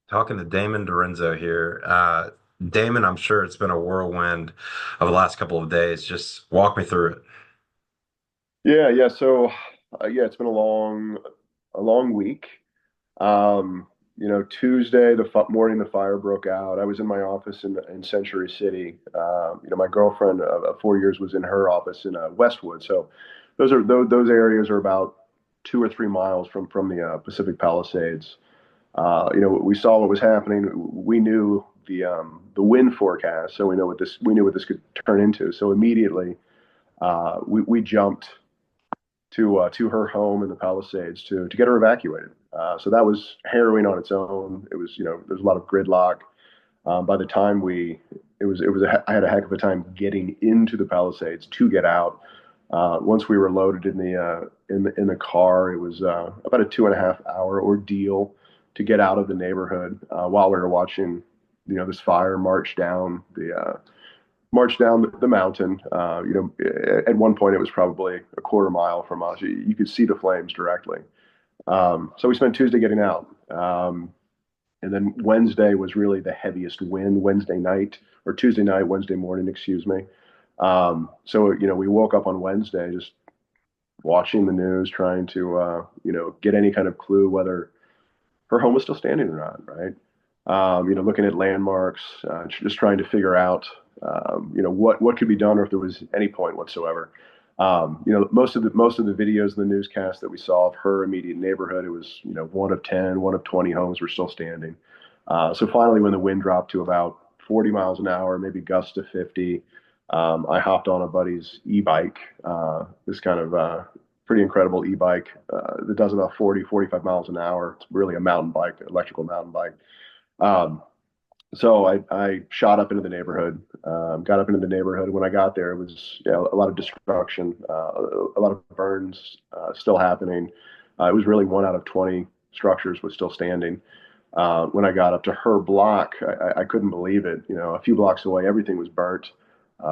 Talking to Damon D'Arienzo here. Damon, I'm sure it's been a whirlwind of the last couple of days. Just walk me through it. Yeah. So it's been a long week. Tuesday, morning the fire broke out. I was in my office in Century City. My girlfriend of 4 years was in her office in Westwood. So those areas are about 2 or 3 miles from the Pacific Palisades. We saw what was happening. We knew the wind forecast, so we knew what this could turn into. So immediately, we jumped to her home in the Palisades to get her evacuated. So that was harrowing on its own. It was, there's a lot of gridlock. By the time I had a heck of a time getting into the Palisades to get out. Once we were loaded in the car, it was about a 2.5 hour ordeal to get out of the neighborhood while we were watching, this fire march down the mountain. At one point it was probably a quarter mile from us. You could see the flames directly. So we spent Tuesday getting out. And then Wednesday was really the heaviest wind, Wednesday night or Tuesday night, Wednesday morning, excuse me. So we woke up on Wednesday just watching the news, trying to, get any kind of clue whether her home was still standing or not, right? Looking at landmarks, just trying to figure out, what could be done or if there was any point whatsoever. Most of the videos in the newscast that we saw of her immediate neighborhood, it was, one of 10, one of 20 homes were still standing. So finally, when the wind dropped to about 40 miles an hour, maybe gusts to 50, I hopped on a buddy's e-bike, this kind of pretty incredible e-bike that does about 40, 45 miles an hour. It's really a mountain bike, electrical mountain bike. Um, so I shot up into the neighborhood, got up into the neighborhood. When I got there, it was a lot of destruction, a lot of burns still happening. It was really one out of 20 structures was still standing. When I got up to her block, I couldn't believe it. A few blocks away, everything was burnt.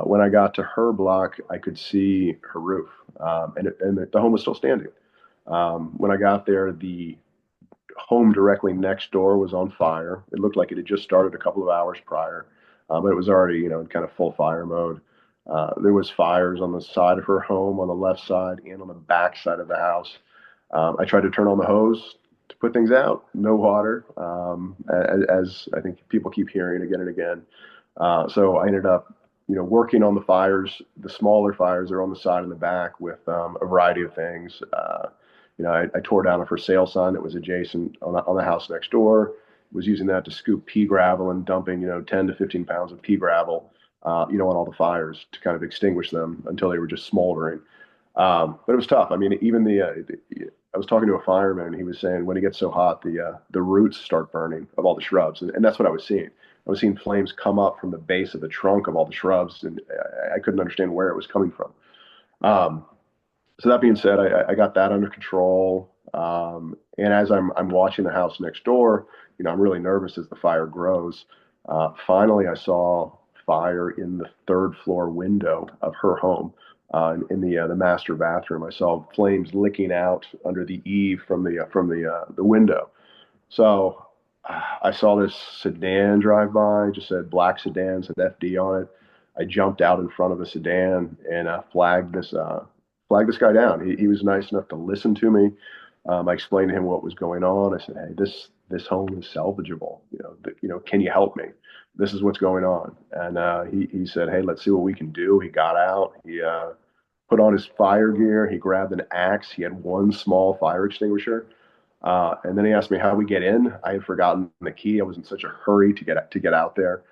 When I got to her block, I could see her roof, and the home was still standing. When I got there, the home directly next door was on fire. It looked like it had just started a couple of hours prior, but it was already, in kind of full fire mode. There was fires on the side of her home, on the left side, and on the back side of the house. I tried to turn on the hose to put things out. No water, as I think people keep hearing again and again. So I ended up, working on the fires, the smaller fires that are on the side and the back with a variety of things. I tore down a for sale sign that was adjacent on the house next door. Was using that to scoop pea gravel and dumping, 10 to 15 pounds of pea gravel, on all the fires to kind of extinguish them until they were just smoldering. But it was tough. I mean, even I was talking to a fireman, and he was saying when it gets so hot, the roots start burning of all the shrubs, and that's what I was seeing. I was seeing flames come up from the base of the trunk of all the shrubs, and I couldn't understand where it was coming from. Um, so that being said, I got that under control. And as I'm watching the house next door, I'm really nervous as the fire grows. Finally, I saw fire in the third floor window of her home, in the master bathroom. I saw flames licking out under the eave from the window. So I saw this sedan drive by, just said black sedan, said FD on it. I jumped out in front of the sedan and flagged this guy down. He was nice enough to listen to me. I explained to him what was going on. I said, "Hey, this home is salvageable. Can you help me? This is what's going on." And he said, "Hey, let's see what we can do." He got out. He put on his fire gear. He grabbed an axe. He had one small fire extinguisher. And then he asked me how we get in. I had forgotten the key. I was in such a hurry to get out there.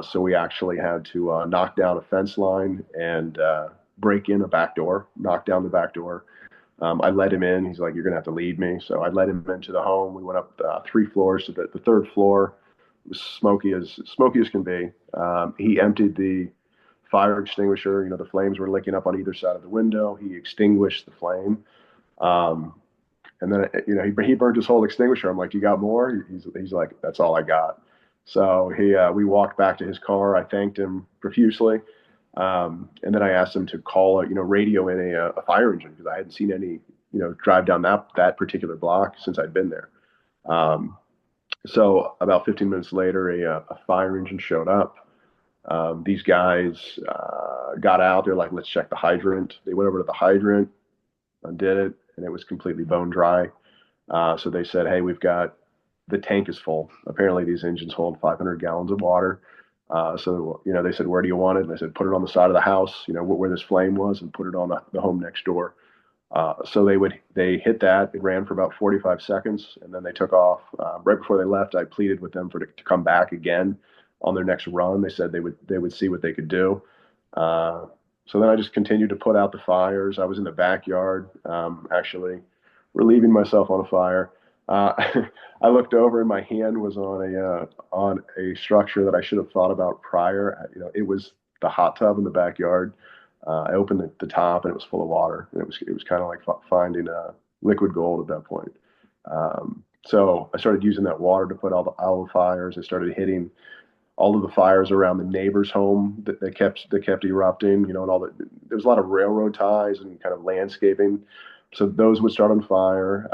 So we actually had to knock down a fence line and break in a back door, knock down the back door. I let him in. He's like, "You're gonna have to lead me." So I led him into the home. We went up 3 floors to the third floor. It was smoky as can be. He emptied the fire extinguisher. The flames were licking up on either side of the window. He extinguished the flame. Um, and then, he burned his whole extinguisher. I'm like, "You got more?" He's like, "That's all I got." So we walked back to his car. I thanked him profusely. And then I asked him to call, radio in a fire engine because I hadn't seen any, drive down that particular block since I'd been there. Um, So about 15 minutes later, a fire engine showed up. These guys got out. They're like, let's check the hydrant. They went over to the hydrant, undid it, and it was completely bone dry. So they said, hey, we've got the tank is full. Apparently, these engines hold 500 gallons of water. So, they said, where do you want it? And they said, put it on the side of the house, where this flame was, and put it on the home next door. So they hit that. It ran for about 45 seconds, and then they took off. Right before they left, I pleaded with them to come back again on their next run. They said they would see what they could do. Uh, so then I just continued to put out the fires. I was in the backyard, actually relieving myself on a fire. Uh, I looked over and my hand was on a structure that I should have thought about prior. It was the hot tub in the backyard. I opened the top and it was full of water. And it was kind of like finding liquid gold at that point. So I started using that water to put all the fires. I started hitting all of the fires around the neighbor's home that kept erupting. And there was a lot of railroad ties and kind of landscaping, so those would start on fire.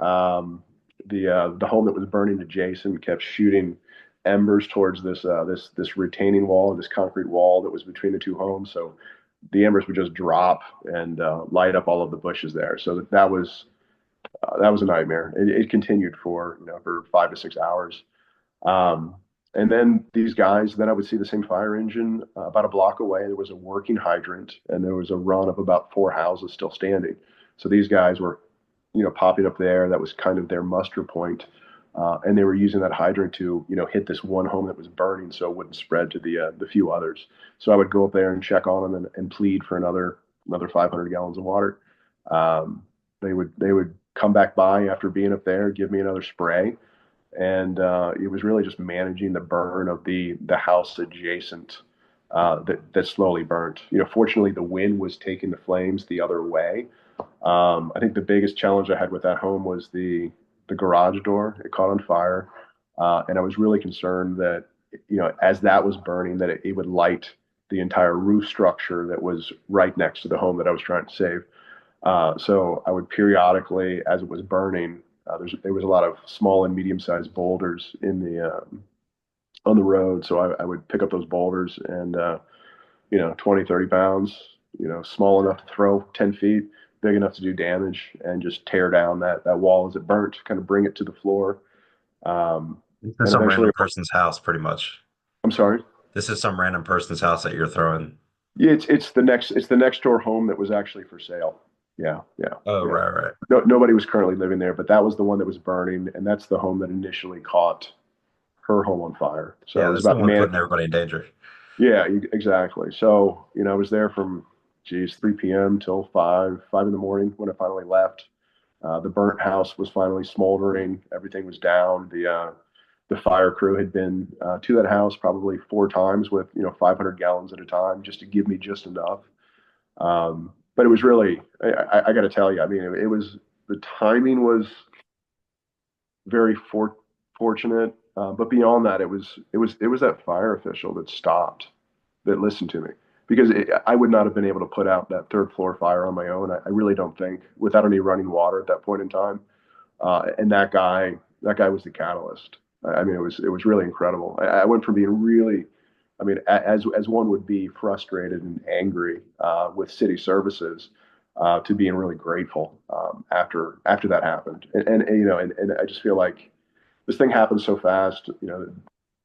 The home that was burning adjacent kept shooting embers towards this retaining wall, this concrete wall that was between the two homes. So the embers would just drop and light up all of the bushes there. So that was a nightmare. It continued for 5 to 6 hours. Um, and then these guys, then I would see the same fire engine about a block away. There was a working hydrant, and there was a run of about four houses still standing. So these guys were, popping up there. That was kind of their muster point. And they were using that hydrant to, hit this one home that was burning so it wouldn't spread to the few others. So I would go up there and check on them and plead for another 500 gallons of water. Um, they would come back by after being up there, give me another spray, and it was really just managing the burn of the house adjacent that slowly burnt. Fortunately, the wind was taking the flames the other way. I think the biggest challenge I had with that home was the garage door. It caught on fire, and I was really concerned that as that was burning, that it would light the entire roof structure that was right next to the home that I was trying to save. So I would periodically, as it was burning, there was a lot of small and medium-sized boulders on the road. So I would pick up those boulders and 20, 30 pounds, small enough to throw 10 feet, big enough to do damage, and just tear down that wall as it burnt, kind of bring it to the floor. Um, This is and some eventually, random person's house, pretty much. I'm sorry. This is some random person's house that you're throwing. Yeah, it's the next door home that was actually for sale. Yeah, yeah, Oh, yeah. right, right. No, nobody was currently living there, but that was the one that was burning, and that's the home that initially caught her home on fire. So it Yeah, was that's the about one man. putting everybody in danger. Yeah, exactly. So I was there from, geez, 3 p.m. till five in the morning when I finally left. The burnt house was finally smoldering. Everything was down. The fire crew had been to that house probably four times with 500 gallons at a time just to give me just enough. But it was really, I got to tell you, I mean, it was the timing was very fortunate. But beyond that, it was that fire official that stopped, that listened to me, because I would not have been able to put out that third floor fire on my own. I really don't think, without any running water at that point in time. And that guy was the catalyst. I mean, it was really incredible. I went from being really, I mean, as one would be frustrated and angry with city services, to being really grateful after that happened. And I just feel like this thing happened so fast.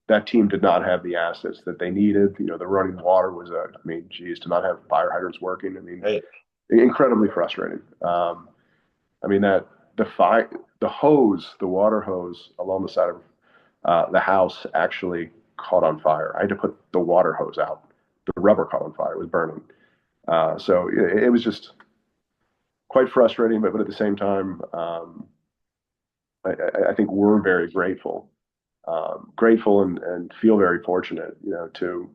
That team did not have the assets that they needed. The running water was I mean, geez, to not have fire hydrants working. I mean, Right. incredibly frustrating. I mean that the water hose along the side of the house actually caught on fire. I had to put the water hose out. The rubber caught on fire. It was burning. So it was just quite frustrating, but at the same time, I think we're very grateful and feel very fortunate, to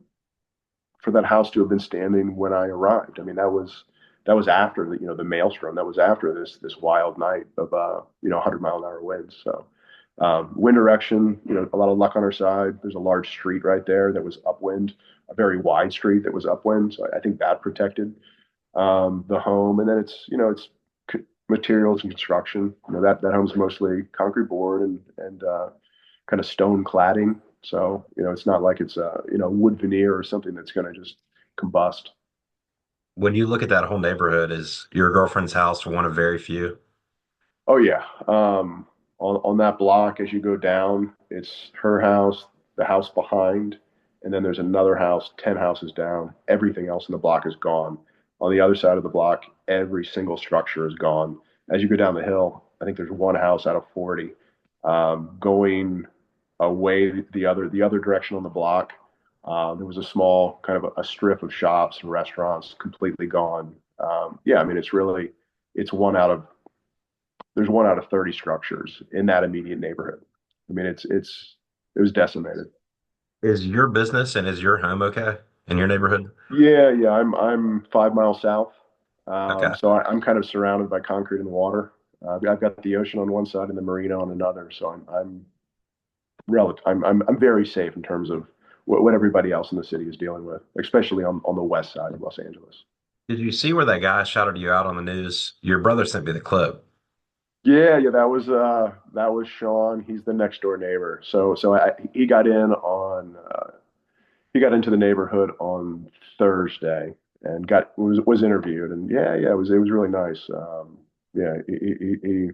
for that house to have been standing when I arrived. I mean, that was after the maelstrom. That was after this wild night of 100-mile-an-hour winds. So wind direction, a lot of luck on our side. There's a large street right there that was upwind, a very wide street that was upwind. So I think that protected the home. And then it's materials and construction. That home's mostly concrete board and kind of stone cladding. So, it's not like it's a, wood veneer or something that's going to just combust. When you look at that whole neighborhood, is your girlfriend's house one of very few? Oh yeah. On that block, as you go down, it's her house, the house behind, and then there's another house 10 houses down. Everything else in the block is gone. On the other side of the block, every single structure is gone. As you go down the hill, I think there's one house out of 40. Going away the other direction on the block, there was a small kind of a strip of shops and restaurants completely gone. Yeah, I mean it's one out of there's one out of 30 structures in that immediate neighborhood. I mean, it was decimated. Is your business and is your home okay in your neighborhood? Yeah, yeah. I'm 5 miles south, Okay. so I'm kind of surrounded by concrete and water. I've got the ocean on one side and the marina on another, so I'm very safe in terms of what everybody else in the city is dealing with, especially on the west side of Los Angeles. Did you see where that guy shouted you out on the news? Your brother sent me the clip. Yeah, yeah, that was Sean. He's the next door neighbor. He got in on he got into the neighborhood on Thursday and got was interviewed, and yeah, it was really nice. Yeah, he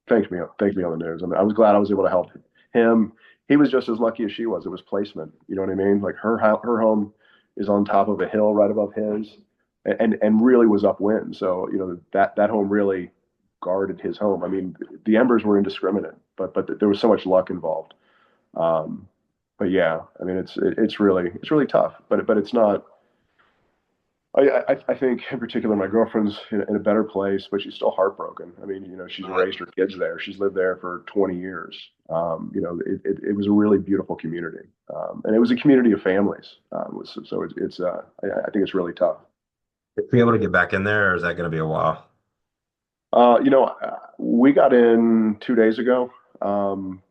thanked me on the news. I mean, I was glad I was able to help him. He was just as lucky as she was. It was placement. You know what I mean? Like her home is on top of a hill right above his, and really was upwind. So that home really guarded his home. I mean, the embers were indiscriminate, but there was so much luck involved. Um, but yeah, I mean, it's really tough. But it's not. I think in particular my girlfriend's in a better place, but she's still heartbroken. I mean, she's raised her kids there. She's lived there for 20 years. It was a really beautiful community, and it was a community of families. So I think it's really tough. Be able to get back in there, or is that going to be a while? We got in 2 days ago.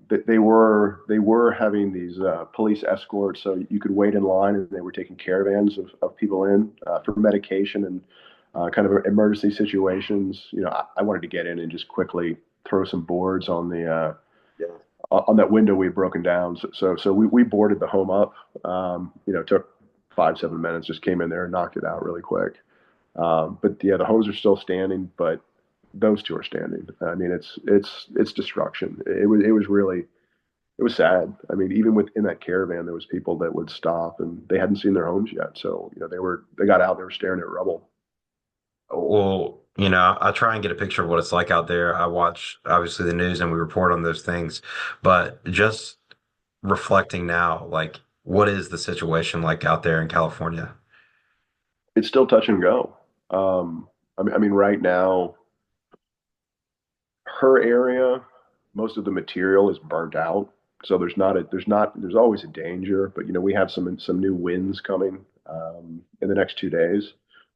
They were having these police escorts, so you could wait in line, and they were taking caravans of people in for medication and kind of emergency situations. I wanted to get in and just quickly throw some boards Yeah. on that window we had broken down. So we boarded the home up. Took 5 7 minutes, just came in there and knocked it out really quick. But yeah, the homes are still standing, but those two are standing. I mean, it's destruction. It was sad. I mean, even within that caravan, there was people that would stop and they hadn't seen their homes yet. So they got out, they were staring at rubble. Well, I try and get a picture of what it's like out there. I watch obviously the news and we report on those things, but just reflecting now, like what is the situation like out there in California? It's still touch and go. I mean, right now, her area, most of the material is burnt out. So there's always a danger, but we have some new winds coming in the next 2 days.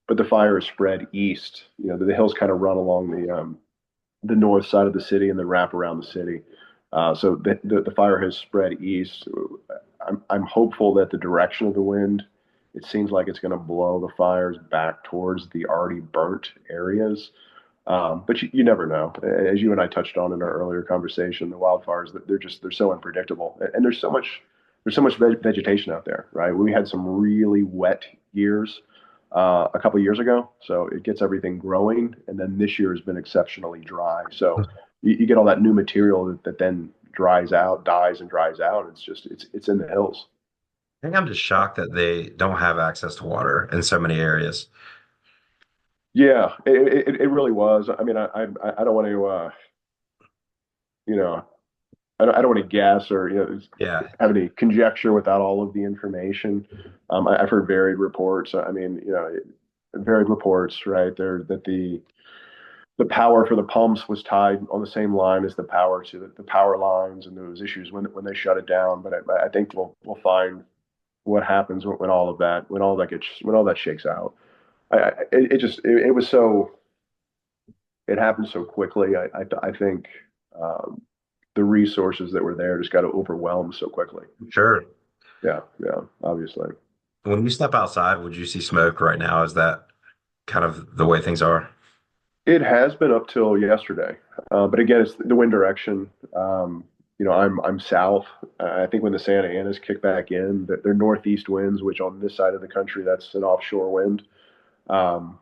But the fire is spread east. The hills kind of run along the north side of the city and then wrap around the city. So the fire has spread east. I'm hopeful that the direction of the wind, it seems like it's going to blow the fires back towards the already burnt areas. But you never know. As you and I touched on in our earlier conversation, the wildfires, they're so unpredictable, and there's so much vegetation out there, right? We had some really wet years a couple of years ago, so it gets everything growing, and then this year has been exceptionally dry. So you get all that new material that then dries out, dies and dries out. It's in the hills. I think I'm just shocked that they don't have access to water in so many areas. Yeah, it really was. I mean, I don't want to you know I don't want to guess or Yeah. have any conjecture without all of the information. I've heard varied reports. I mean, varied reports, right? There that the power for the pumps was tied on the same line as the power to the power lines, and there was issues when they shut it down. But I think we'll find what happens when all that shakes out. It just it was so it happened so quickly. I think the resources that were there just got overwhelmed so quickly. Sure. Yeah, yeah, obviously. When you step outside, would you see smoke right now? Is that kind of the way things are? It has been up till yesterday, but again, it's the wind direction. I'm south. I think when the Santa Anas kick back in, they're northeast winds, which on this side of the country, that's an offshore wind. Um,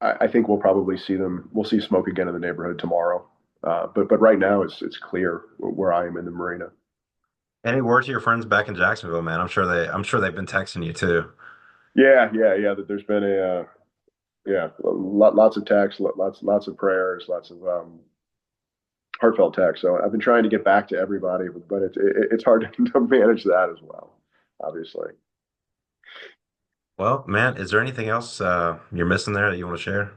I think we'll probably see them. We'll see smoke again in the neighborhood tomorrow. But right now it's clear where I am in the marina. Any word to your friends back in Jacksonville, man? I'm sure they've been texting you too. Yeah. That there's been a yeah, lots of texts, lots of prayers, lots of heartfelt texts. So I've been trying to get back to everybody, but it's hard to manage that as well, obviously. Well, man, is there anything else you're missing there that you want to share?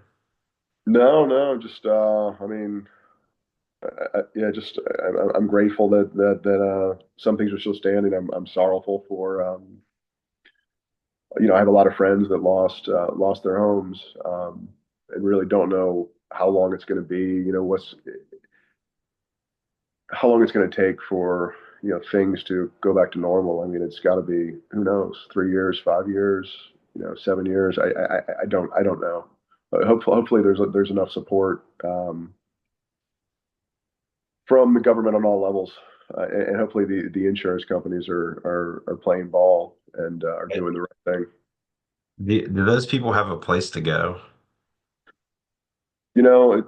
No, just I mean, yeah, just I'm grateful that some things are still standing. I'm sorrowful for I have a lot of friends that lost their homes, and really don't know how long it's going to be. What's how long it's going to take for things to go back to normal. I mean, it's got to be, who knows, 3 years, 5 years, 7 years. I don't know. But hopefully there's enough support from the government on all levels, and hopefully the insurance companies are playing ball and are doing the right thing. Do those people have a place to go?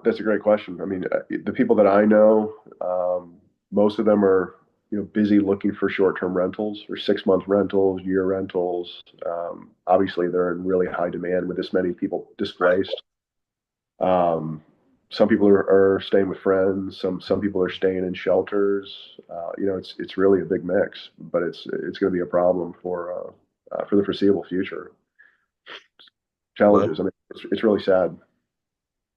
That's a great question. I mean, the people that I know, most of them are, busy looking for short-term rentals or 6-month rentals, year rentals. Obviously, they're in really high demand with this many people Right. displaced. Um, some people are staying with friends. Some people are staying in shelters. It's really a big mix, but it's going to be a problem for the foreseeable future. Well, Challenges. I mean, it's really sad.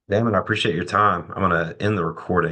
Damon, I appreciate your time. I'm gonna end the recording.